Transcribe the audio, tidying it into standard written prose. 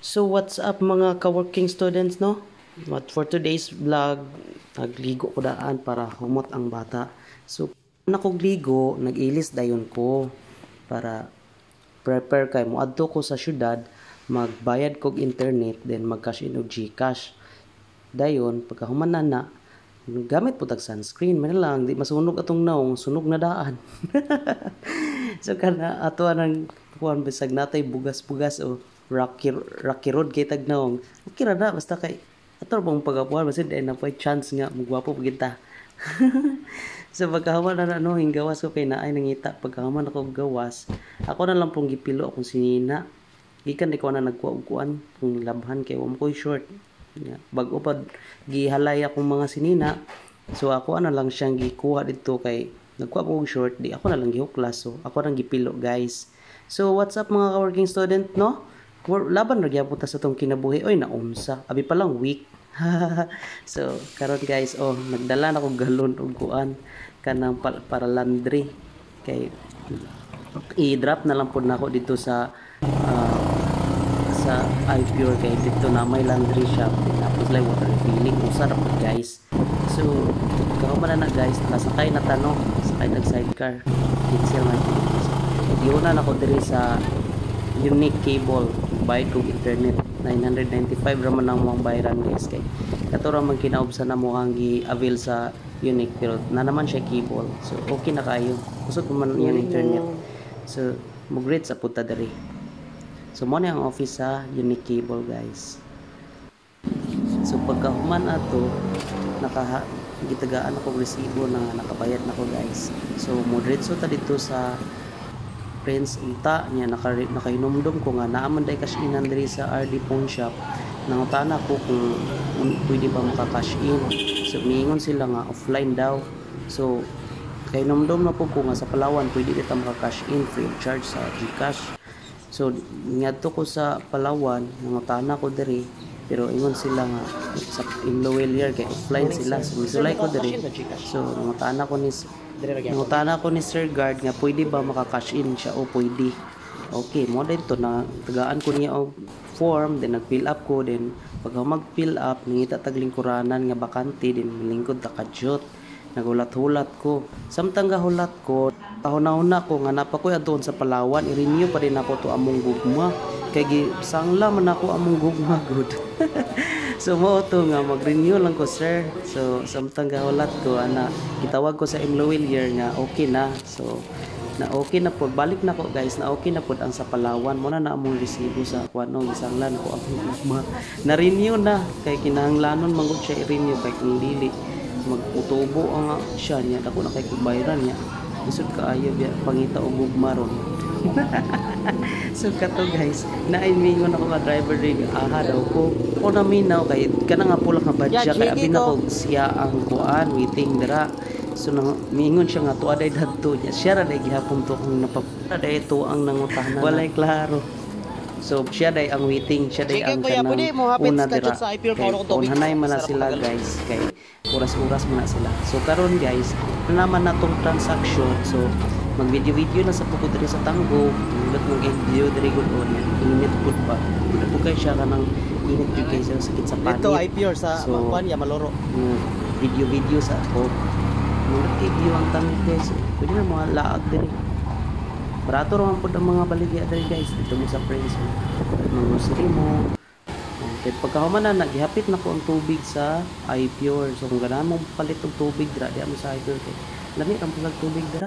So what's up mga ka-working students, no? But for today's vlog, nagligo ko daan para humot ang bata. So nakogligo, nag-ilis dayon ko para prepare kay mo adto ko sa syudad, magbayad kog internet, then mag-cash in og GCash. Dayon pagkahuman na gamit po tag sunscreen man lang di masunog atong naong sunog na daan. So kana ato anang kuan bisag natay bugas-bugas o rocky road kay tag naong okay ra na basta kay ato bang pagapuan basta di na pay chance nga mugwapo pagita. So pagkahuman na no hinggawas ko kay naay nangita pagkahuman ako gawas ako na lang pong gipilo akong sinina gikan di ko na nagkuan kung labhan kay wa mo koy short. Bago pa gihalay akong mga sinina, so ako na lang siyang gikuha dito kay nagkuha ko short, di ako na lang gihuklas, so ako nang gipilo guys. So what's up mga working student, no? Laban ra gyapon ta sa tong kinabuhi. Oy naunsa, abi pa lang week. So karon guys, oh nagdala na ko galon og kuan kanang para laundry kay i-drop na lang pud nako dito sa iPure kay dito na may laundry shop tapos like water refilling usar po guys. So kauman na guys nasakay na tanong sakay nag sidecar cancel man diuna na ko diri sa unique cable bayad kog internet 995 raman ang mga bayaran guys kay kato ra man kinaubsan na mo ang gi-avail sa unique pero na naman siya cable so okay na kayo kusog man yan internet so mugreat sa puta diri. So mo na ang office sa unique cable guys. So pagkahuman ato gitagaan ako resibo na nakabayad nako guys. So moderate ta dito sa Prince Unta nya nakahinumdum ko nga naaman day cash in diri sa RD Pawn Shop. Nangutana ko kung pwede ba maka-cash in. So miingon sila nga offline daw. So kay numdum na po ko nga sa Palawan pwede kita maka-cash in free of charge sa GCash. So ngadto ko sa Palawan nangutana ko diri pero ingon sila nga sa Inlowell year kay offline sila so misulay ko diri so nangutana ko ni Sir Guard nga pwede ba maka-cash in siya o pwede okay mo dito na tagaan ko niya og form then nag-fill up ko then pag mag-fill up nangita tag lingkuranan nga bakante then lingkod ta kadyot nagulat-hulat ko samtang gahulat ko tahon-na ko nga napakoy adton sa Palawan i-renew pa rin ako to among gugma kay sangla man ako among gugma good. So mo to nga mag-renew lang ko sir so samtang gahulat ko ana gitawag ko sa Inlowell year nga okay na so na okay na po balik na ko guys na okay na po ang sa Palawan mo na among resibo sa kuno gisanglan ko among gugma na renew na kay kinahanglanon mangud siya i-renew kay kung dili magputubo ang siya niya dako na kay kubayran niya isod kaayo biya pangita og gugma ron. So kato guys naingon ako nga driver rig aha daw ko o naminaw kay kana nga pula ka badya kay abi na ko siya ang kuan waiting dira so nang mingon siya nga tuaday dadto niya siya ra day gihapon to kung napapura day to ang nangutahan walay klaro. So siya day ang waiting, siya day ang kanang una dira. Kung hanay man na sila guys, kay oras-oras man na sila. So karon guys, naman natong transaction. So mag-video na sa pugod diri sa Tanggo. Ulat mo video diri gud on. Init pud pa. Pugay siya kanang init jud kay sa sakit sa panit. Ito iPure sa Magpan ya Maloro. Video sa ako. Video ang tanong guys. Pwede na mga laag diri. Barato raman po ang mga baligya dali guys dito mo sa Prince mga grocery mo kaya pagkahuman na naghihapit na ko ang tubig sa iPure so kung ganahan mo palit ng tubig dira di mo sa iPure kay lami ang pulag tubig dira